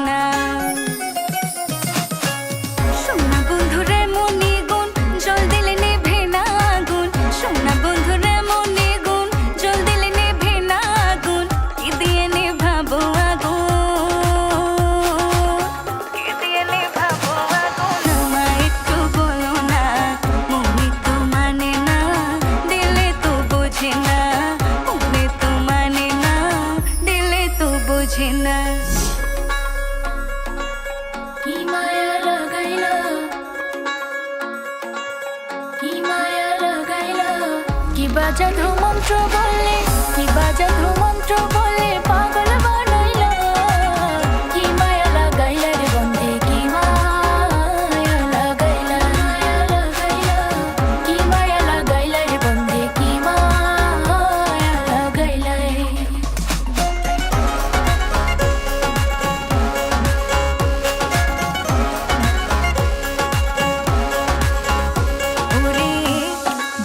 না। সোনা বন্ধুরে মনে গুণ জল দিলে নেভে না আগুন, সোনা বন্ধুরে মনে গুণ জল দিলে নেভে না আগুন, কি দিয়ে নেভাবো আগুন, কি দিয়ে নেভাবো আগুন। আমায় একটু বলো না, মনে তো মানে না, দিলে তো বোঝে না, মনে তো মানে না, দিলে তো বোঝে না। কি মায়া লাগাইলা, কি মায়া লাগাইলা, কি বাজানো মন্ত্র বলে, কি বাজানো মন্ত্র বলে পাগল বানাইলা। কি মায়া লাগাইলা রে বন্ধে, কি মায়া লাগাইলা, কি মায়া লাগাইলা রে বন্ধে, কি মায়া লাগাইলা। ওরে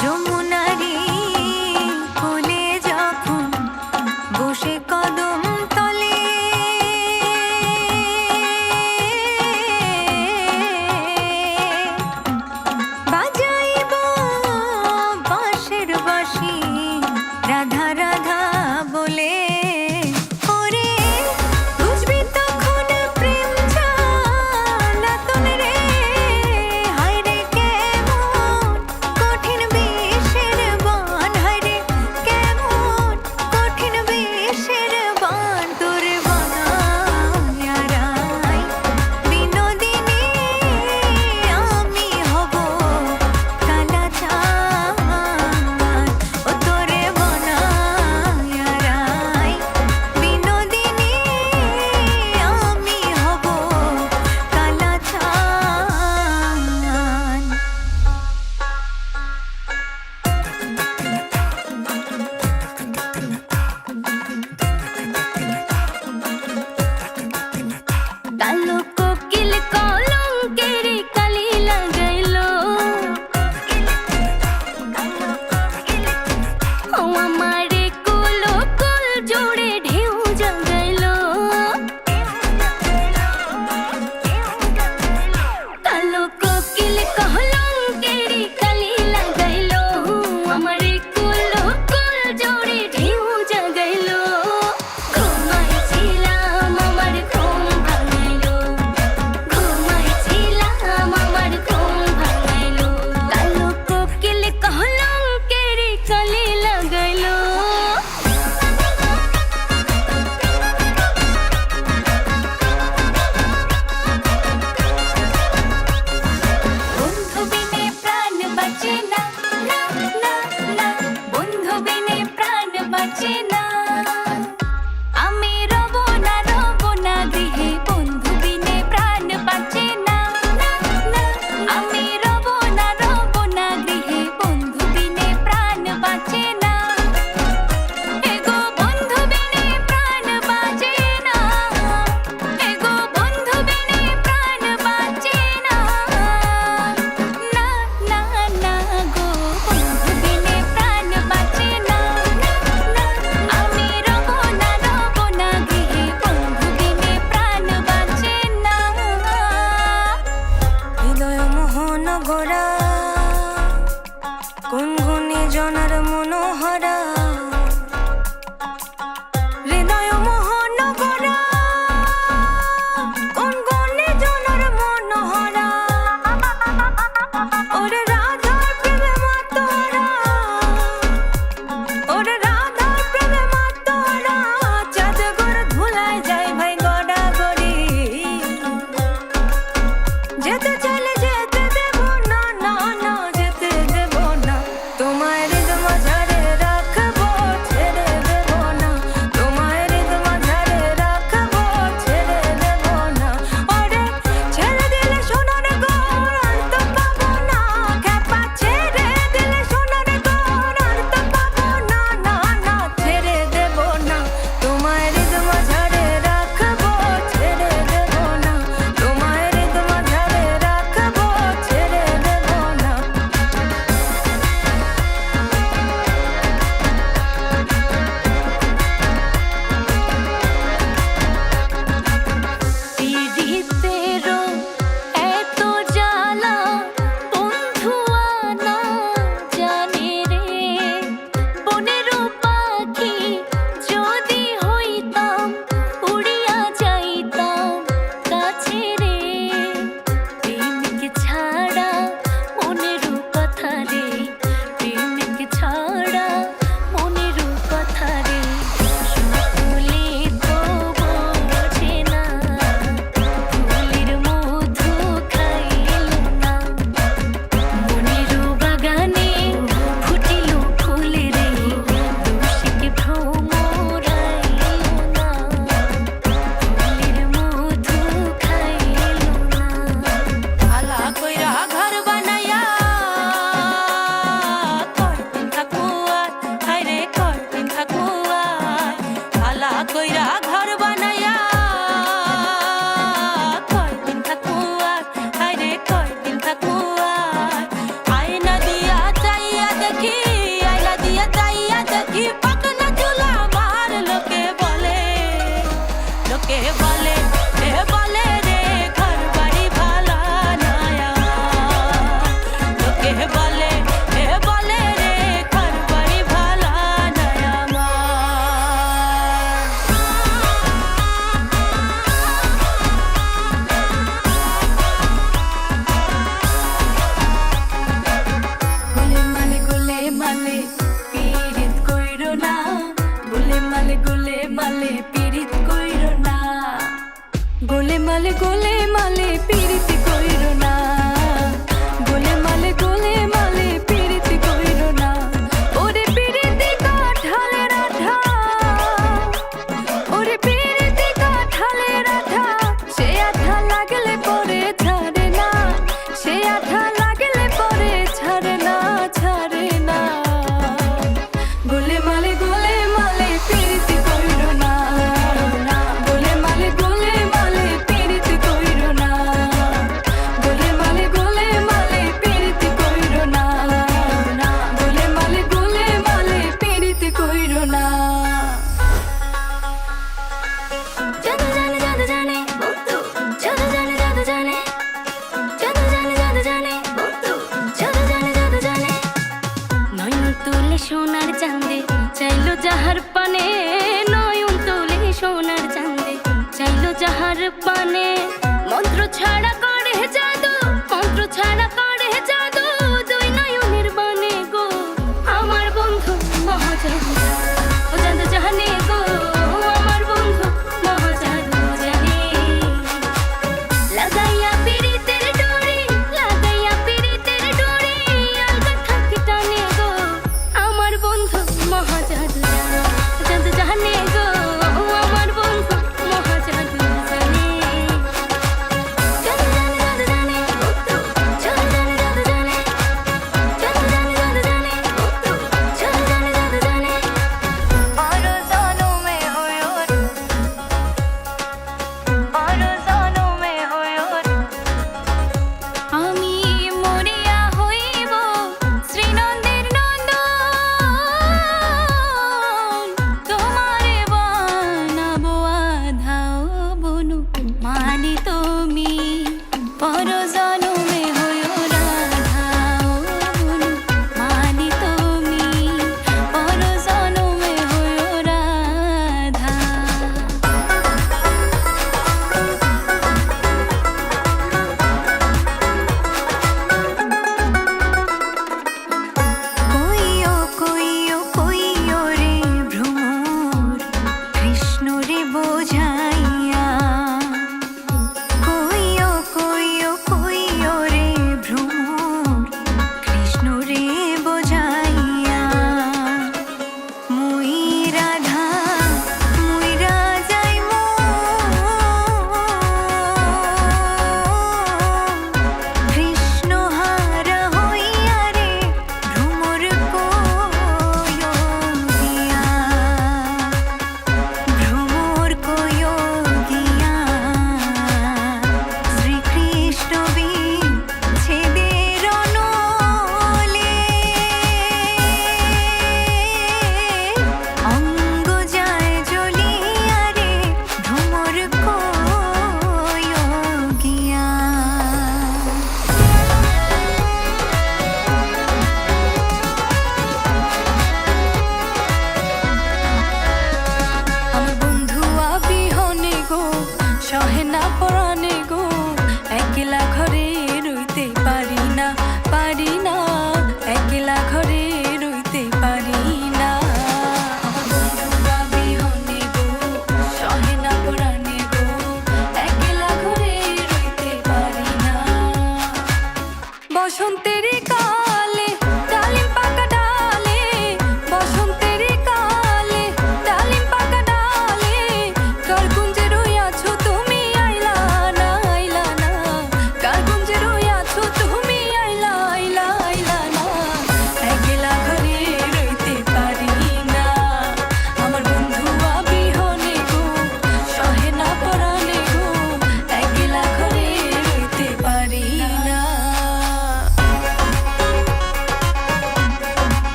যমুনারি কোলে যখন বসে কদম তলে, বাজাইব বাঁশের বাঁশি রাধা রাধা বলে। ওরে বুঝবি তখন প্রেম জ্বালাতন রে, হায় রে কেমন কঠিন বিষের বান, হায় রে কেমন কঠিন বিষের বান। তোর বানায়া রাই বিনোদিনী আমি হব কালাচাঁদ, ও তোরে বানায়া রাই বিনোদিনী আমি হব কালাচাঁদ। কালো কোকিল কলঙ্কের কালি লাগাইলো, ও আমারে কুল কুল জোড়ে ঢেউ জাগাইলো। কালো কোকিল কলঙ্কের কালি লাগাইলো, আমারে কুল কুল জোড়ে ঢেউ জাগাইলো। ঘুমাইছিলাম আমার ঘুম ভাঙাইলো, গোলে মালে পিরিতি কইরো না, গোলে মালে পিরিতি কইরো না। ওরে পিরিতি কাঠালের আঠা, ওরে পিরিতি কাঠালের আঠা, সে আঠা লাগলে পরে ছাড়ে না, সে আঠা লাগলে পরে ছাড়ে না, ছাড়ে না। গোলে মালে পিরিতি কইরো না, গোলে মালে পিরিতি কইরো না, গোলে মালে পিরিতি কইরো না, গোলে মালে পিরিতি কইরো না। জাদু জানে জাদু জানে বন্ধু, জাদু জানে জাদু জানে, জাদু জানে জাদু জানে বন্ধু, জাদু জানে জাদু জানে। নয়ন তুলে সোনার চাঁদে চাইলো যাহার পানে, নয়ন তুলে সোনার চাঁদে চাইলো যাহার পানে। মন্ত্র ছাড়া করে জাদু, মন্ত্র ছাড়া করে জাদু, দুই নয়নের বানে গো আমার বন্ধু মহাজাদু। ও জাদু জানে গো আমার বন্ধু মহাজাদু জানে। লাগাইয়া পিরিতের ডোরি, লাগাইয়া পিরিতের ডোরি, আলগা থাকি টানে গো আমার বন্ধু মহাজাদু জানে। জাদু জানে গো আমার বন্ধু মহাজাদু জানে। জাদু জানে জাদু জানে বন্ধু, জাদু জানে জাদু জানে, জাদু জানে জাদু জানে বন্ধু, জাদু জানে জাদু জানে। আরো জনমে হয়র, আরো জনমে হয়র, আমি মরিয়া হইব শ্রীনন্দের নন্দন, তোমারে বানাবো আধাও বনু মানি তুমি। পর জনমে হইও রাধাও বনু মানি তুমি, পর জনমে হইও রাধা। কইও কইও কইও রে ভ্রমর, কৃষ্ণ রে বোঝাইয়া। কইও কইও কইও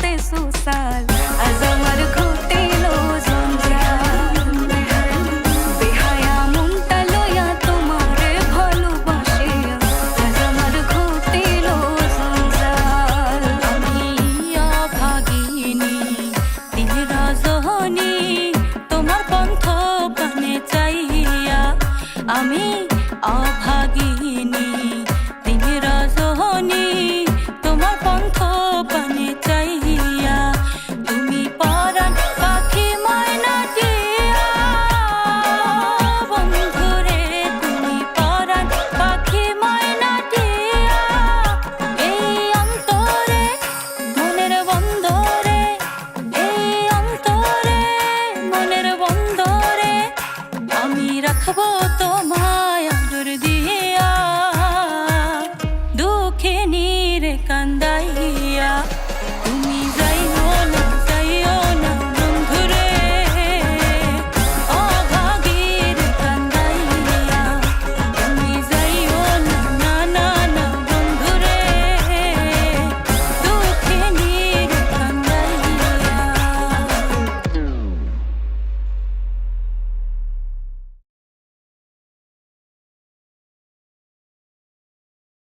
বলতে সুসাল আজ আমার ঘুম